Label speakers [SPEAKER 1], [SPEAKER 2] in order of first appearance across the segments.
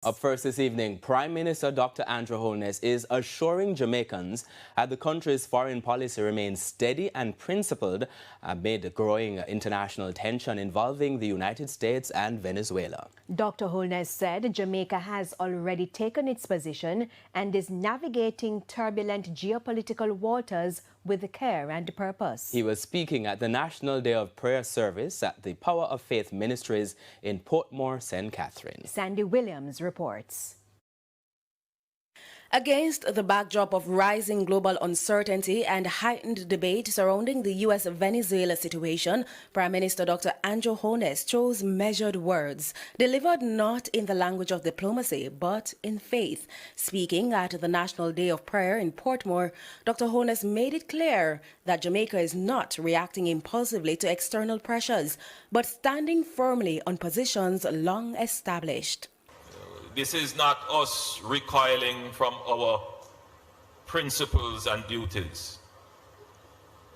[SPEAKER 1] Up first this evening, Prime Minister Dr. Andrew Holness is assuring Jamaicans that the country's foreign policy remains steady and principled amid growing international tension involving the United States and Venezuela.
[SPEAKER 2] Dr. Holness said Jamaica has already taken its position and is navigating turbulent geopolitical waters with care and purpose.
[SPEAKER 1] He was speaking at the National Day of Prayer service at the Power of Faith Ministries in Portmore, St. Catherine.
[SPEAKER 2] Sandy Williams reports.
[SPEAKER 3] Against the backdrop of rising global uncertainty and heightened debate surrounding the U.S.-Venezuela situation, Prime Minister Dr. Andrew Holness chose measured words, delivered not in the language of diplomacy, but in faith. Speaking at the National Day of Prayer in Portmore, Dr. Holness made it clear that Jamaica is not reacting impulsively to external pressures, but standing firmly on positions long established.
[SPEAKER 4] This is not us recoiling from our principles and duties.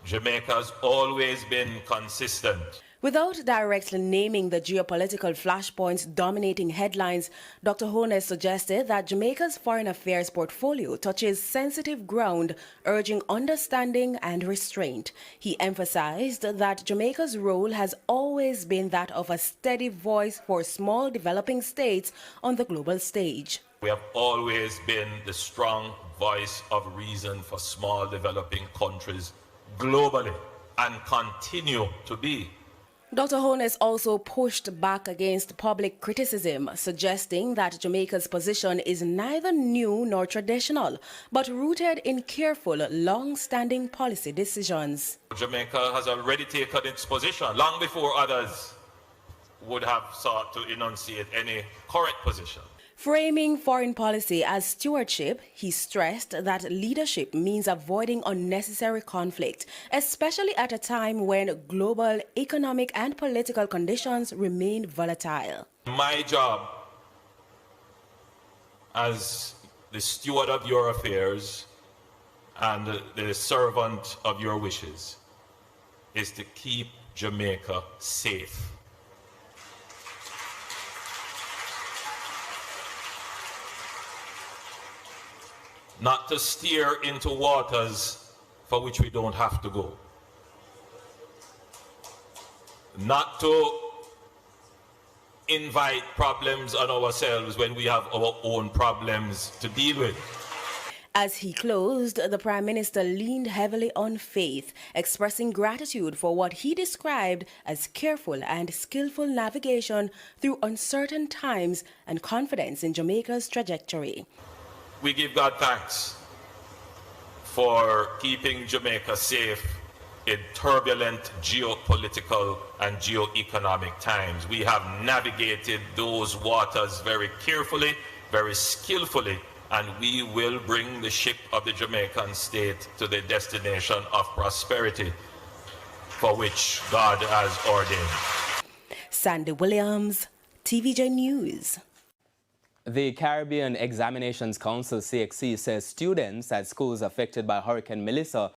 [SPEAKER 4] Jamaica has always been consistent.
[SPEAKER 3] Without directly naming the geopolitical flashpoints dominating headlines, Dr. Holness suggested that Jamaica's foreign affairs portfolio touches sensitive ground, urging understanding and restraint. He emphasized that Jamaica's role has always been that of a steady voice for small developing states on the global stage.
[SPEAKER 4] We have always been the strong voice of reason for small developing countries globally and continue to be.
[SPEAKER 3] Dr. Holness also pushed back against public criticism, suggesting that Jamaica's position is neither new nor traditional, but rooted in careful, long-standing policy decisions.
[SPEAKER 4] Jamaica has already taken its position long before others would have sought to enunciate any correct position.
[SPEAKER 3] Framing foreign policy as stewardship, he stressed that leadership means avoiding unnecessary conflict, especially at a time when global economic and political conditions remain volatile.
[SPEAKER 4] My job as the steward of your affairs and the servant of your wishes is to keep Jamaica safe. Not to steer into waters for which we don't have to go. Not to invite problems on ourselves when we have our own problems to deal with.
[SPEAKER 3] As he closed, the Prime Minister leaned heavily on faith, expressing gratitude for what he described as careful and skillful navigation through uncertain times and confidence in Jamaica's trajectory.
[SPEAKER 4] We give God thanks for keeping Jamaica safe in turbulent geopolitical and geoeconomic times. We have navigated those waters very carefully, very skillfully, and we will bring the ship of the Jamaican state to the destination of prosperity for which God has ordained.
[SPEAKER 3] Sandy Williams, TVJ News.
[SPEAKER 1] The Caribbean Examinations Council, CXC, says students at schools affected by Hurricane Melissa